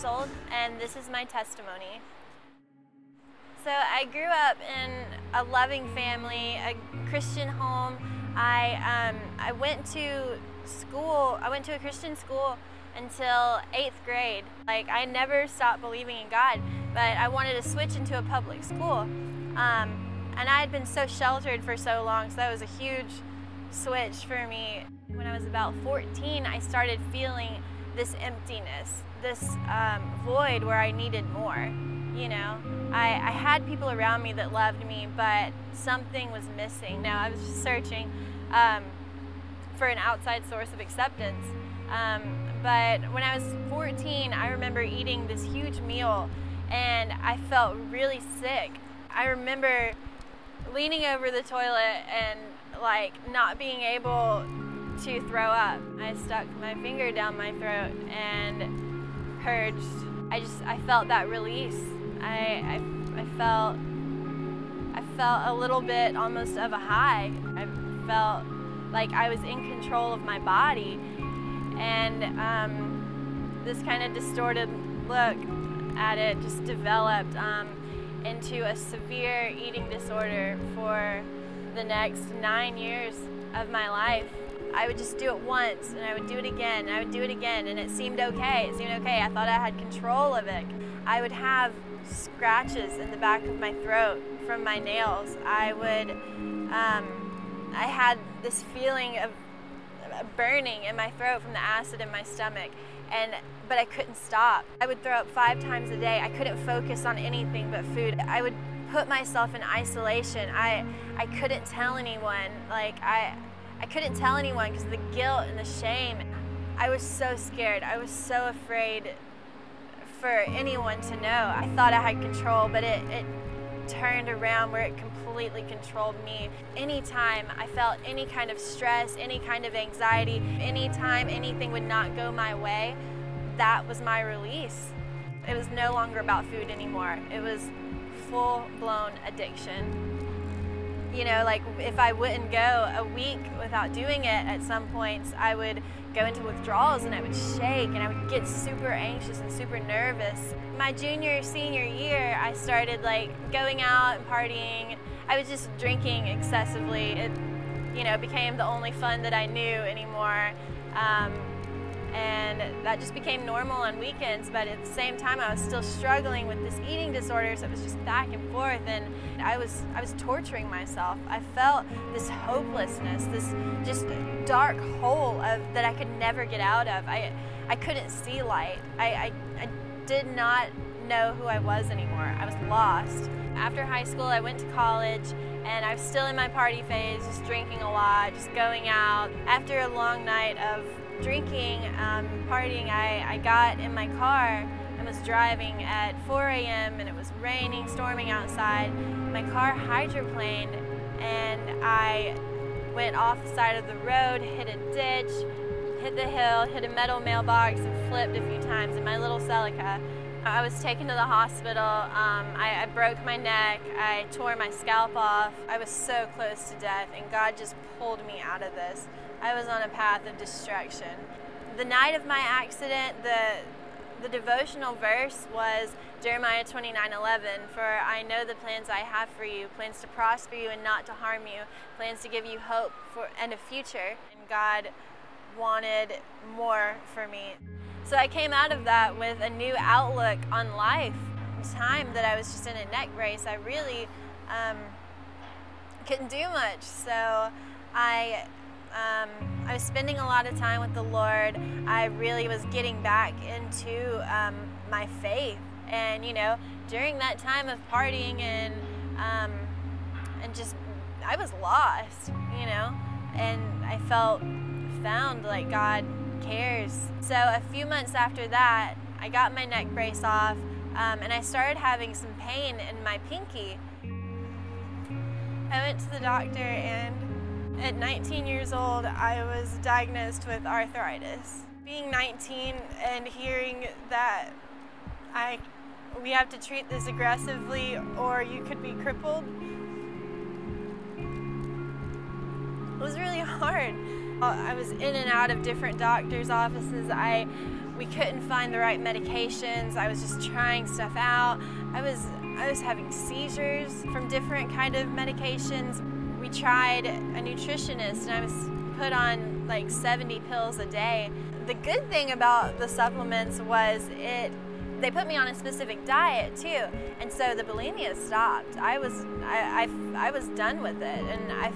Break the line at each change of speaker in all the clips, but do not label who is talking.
years old, and this is my testimony. So I grew up in a loving family, a Christian home. I went to school. I went to a Christian school until 8th grade. Like, I never stopped believing in God, but I wanted to switch into a public school. And I had been so sheltered for so long, so that was a huge switch for me. When I was about 14, I started feeling this emptiness, this void where I needed more. You know, I had people around me that loved me, but something was missing. Now, I was just searching for an outside source of acceptance. But when I was 14, I remember eating this huge meal, and I felt really sick. I remember leaning over the toilet and like not being able to throw up. I stuck my finger down my throat and purged. I felt that release. I felt a little bit almost of a high. I felt like I was in control of my body, and this kind of distorted look at it just developed into a severe eating disorder for the next 9 years of my life. I would just do it once, and I would do it again, and I would do it again, and it seemed okay. It seemed okay. I thought I had control of it. I would have scratches in the back of my throat from my nails. I had this feeling of burning in my throat from the acid in my stomach, but I couldn't stop. I would throw up 5 times a day. I couldn't focus on anything but food. I would put myself in isolation. I couldn't tell anyone. Like, I couldn't tell anyone because of the guilt and the shame. I was so scared. I was so afraid for anyone to know. I thought I had control, but it turned around where it completely controlled me. Anytime I felt any kind of stress, any kind of anxiety, anytime anything would not go my way, that was my release. It was no longer about food anymore. It was full-blown addiction. You know, like if I wouldn't go a week without doing it at some points, I would go into withdrawals and I would shake and I would get super anxious and super nervous. My junior, senior year, I started like going out and partying. I was just drinking excessively. It, you know, became the only fun that I knew anymore. And that just became normal on weekends, but at the same time I was still struggling with this eating disorder, so it was just back and forth, and I was torturing myself. I felt this hopelessness, this just dark hole that I could never get out of. I couldn't see light. I did not know who I was anymore. I was lost. After high school, I went to college, and I was still in my party phase, just drinking a lot, just going out. After a long night of drinking, partying, I got in my car and was driving at 4 a.m. and it was raining, storming outside. My car hydroplaned and I went off the side of the road, hit a ditch, hit the hill, hit a metal mailbox, and flipped a few times in my little Celica. I was taken to the hospital. I broke my neck. I tore my scalp off. I was so close to death, and God just pulled me out of this. I was on a path of destruction. The night of my accident, the devotional verse was Jeremiah 29:11. For I know the plans I have for you, plans to prosper you and not to harm you, plans to give you hope and a future. And God wanted more for me. So I came out of that with a new outlook on life. The time that I was just in a neck brace, I really couldn't do much. So I was spending a lot of time with the Lord. I really was getting back into my faith, and you know, during that time of partying and just I was lost, you know, and I felt found, like God cares. So a few months after that, I got my neck brace off, and I started having some pain in my pinky. I went to the doctor, and at 19 years old, I was diagnosed with arthritis. Being 19 and hearing that we have to treat this aggressively or you could be crippled, it was really hard. I was in and out of different doctors' offices. I we couldn't find the right medications. I was just trying stuff out. I was having seizures from different kind of medications. We tried a nutritionist, and I was put on like 70 pills a day. The good thing about the supplements was they put me on a specific diet too, and so the bulimia stopped. I was done with it, and I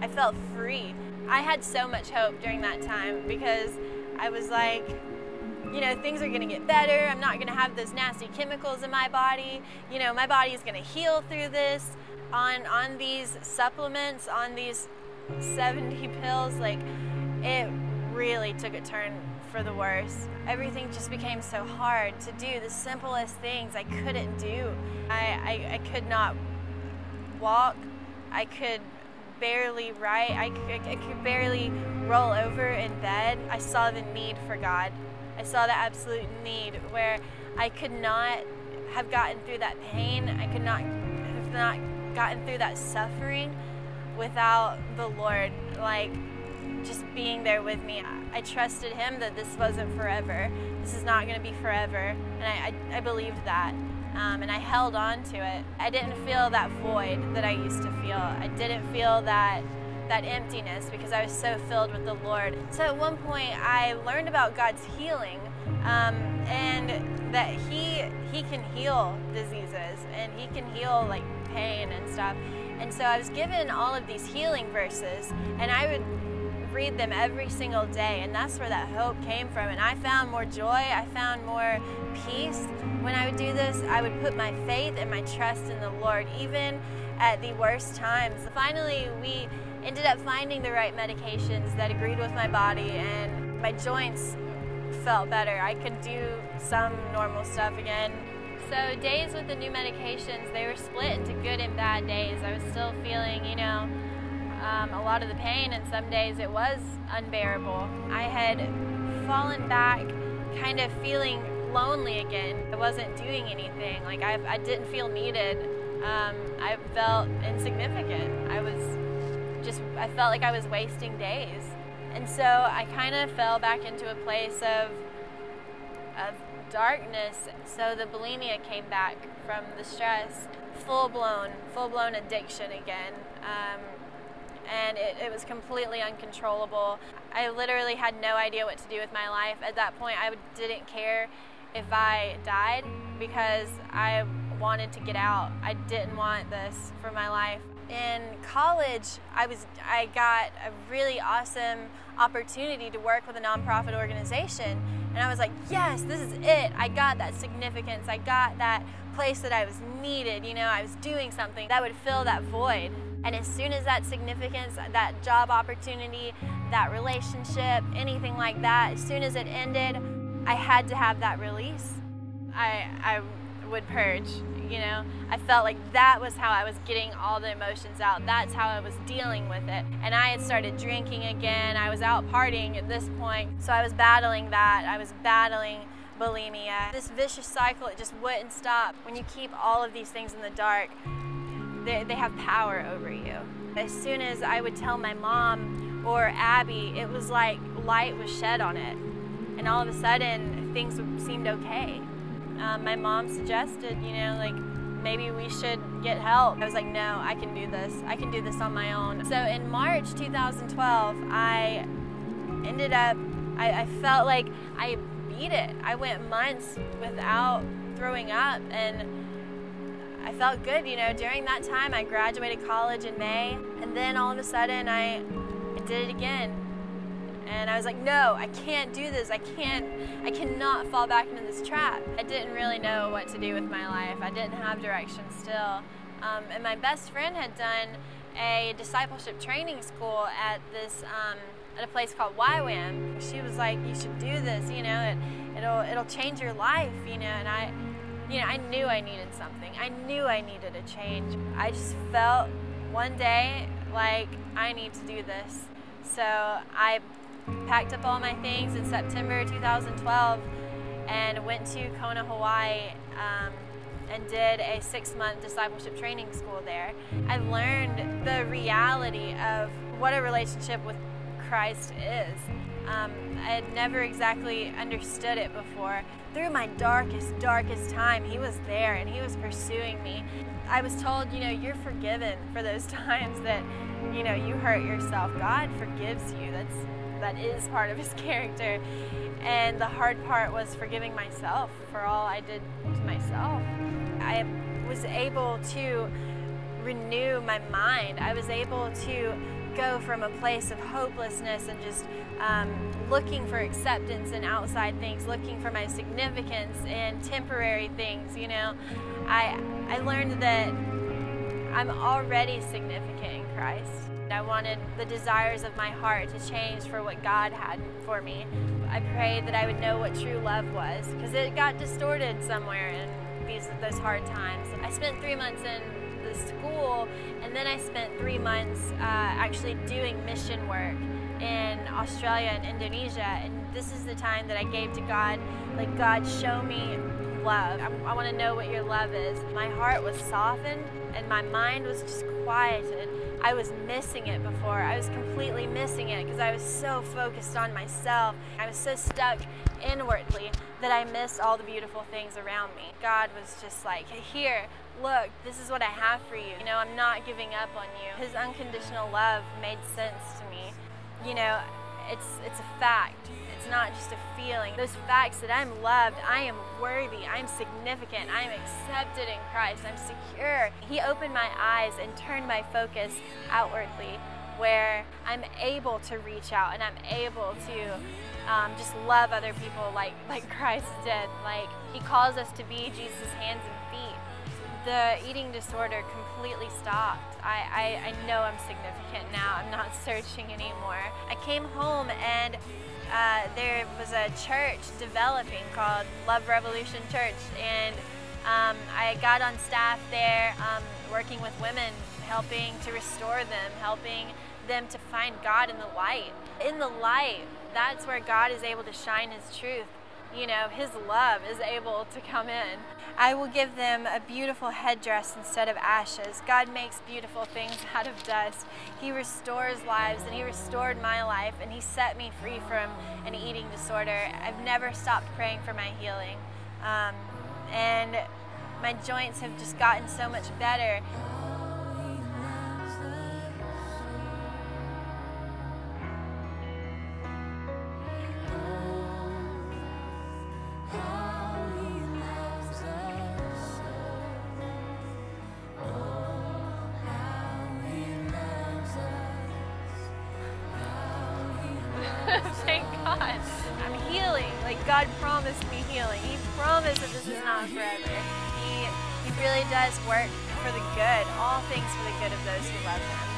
felt free. I had so much hope during that time because I was like, you know, things are gonna get better. I'm not gonna have those nasty chemicals in my body. You know, my body is gonna heal through this. On these supplements, on these 70 pills, like, it really took a turn for the worse. Everything just became so hard to do. The simplest things I couldn't do. I could not walk. I could barely write. I could barely roll over in bed. I saw the need for God. I saw the absolute need where I could not have gotten through that pain. I could not have gotten through that suffering without the Lord, like, just being there with me. I trusted Him that this wasn't forever. This is not going to be forever, and I believed that, and I held on to it. I didn't feel that void that I used to feel. I didn't feel that emptiness because I was so filled with the Lord. So at one point I learned about God's healing, and that He can heal diseases, and He can heal like pain and stuff. And so I was given all of these healing verses, and I would read them every single day, and that's where that hope came from. And I found more joy, I found more peace. When I would do this, I would put my faith and my trust in the Lord, even at the worst times. Finally, we ended up finding the right medications that agreed with my body, and my joints felt better. I could do some normal stuff again. So days with the new medications, they were split into good and bad days. I was still feeling, you know, a lot of the pain, and some days it was unbearable. I had fallen back, kind of feeling lonely again. I wasn't doing anything. Like, I didn't feel needed. I felt insignificant. I felt like I was wasting days. And so I kind of fell back into a place of darkness. So the bulimia came back from the stress, full-blown addiction again. And it was completely uncontrollable. I literally had no idea what to do with my life. At that point, I didn't care if I died because I wanted to get out. I didn't want this for my life. In college, I got a really awesome opportunity to work with a nonprofit organization, and I was like, yes, this is it. I got that significance. I got that place that I was needed. You know, I was doing something that would fill that void. And as soon as that significance, that job opportunity, that relationship, anything like that, as soon as it ended, I had to have that release. I would purge, you know. I felt like that was how I was getting all the emotions out. That's how I was dealing with it. And I had started drinking again. I was out partying at this point. So I was battling that. I was battling bulimia. This vicious cycle, it just wouldn't stop. When you keep all of these things in the dark, they have power over you. As soon as I would tell my mom or Abby, it was like light was shed on it. And all of a sudden, things seemed okay. My mom suggested, you know, like, maybe we should get help. I was like, no, I can do this. I can do this on my own. So in March 2012, I felt like I beat it. I went months without throwing up, and I felt good, you know. During that time, I graduated college in May, and then all of a sudden, I did it again. And I was like, no, I can't do this. I cannot fall back into this trap. I didn't really know what to do with my life. I didn't have direction still. And my best friend had done a discipleship training school at a place called YWAM. She was like, you should do this, you know, it'll change your life, you know. And I knew I needed something. I knew I needed a change. I just felt one day like I need to do this. So I packed up all my things in September 2012 and went to Kona, Hawaii, and did a 6-month discipleship training school there. I learned the reality of what a relationship with Christ is. I had never exactly understood it before. Through my darkest time, He was there and He was pursuing me. I was told, you're forgiven for those times that, you hurt yourself. God forgives you. That is part of His character. And the hard part was forgiving myself for all I did to myself. I was able to renew my mind. I was able to go from a place of hopelessness and just looking for acceptance in outside things, looking for my significance in temporary things. I learned that I'm already significant in Christ. I wanted the desires of my heart to change for what God had for me. I prayed that I would know what true love was, because it got distorted somewhere in those hard times. I spent 3 months in the school, and then I spent 3 months actually doing mission work in Australia and Indonesia, and this is the time that I gave to God, like, God, show me love. I want to know what your love is. My heart was softened and my mind was just quieted. I was missing it before. I was completely missing it because I was so focused on myself. I was so stuck inwardly that I missed all the beautiful things around me. God was just like, hey, here, look, this is what I have for you. I'm not giving up on you. His unconditional love made sense to me. It's a fact. It's not just a feeling. Those facts that I'm loved, I am worthy, I'm significant, I'm accepted in Christ, I'm secure. He opened my eyes and turned my focus outwardly, where I'm able to reach out and I'm able to just love other people like Christ did. Like, He calls us to be Jesus' hands and feet. The eating disorder completely stopped. I know I'm significant now. I'm not searching anymore. I came home and there was a church developing called Love Revolution Church, and I got on staff there working with women, helping to restore them, helping them to find God in the light. In the light, that's where God is able to shine His truth. His love is able to come in. I will give them a beautiful headdress instead of ashes. God makes beautiful things out of dust. He restores lives, and He restored my life, and He set me free from an eating disorder. I've never stopped praying for my healing. And my joints have just gotten so much better. Thank God. I'm healing. Like, God promised me healing. He promised that this is not forever. He really does work for the good, all things for the good of those who love Him.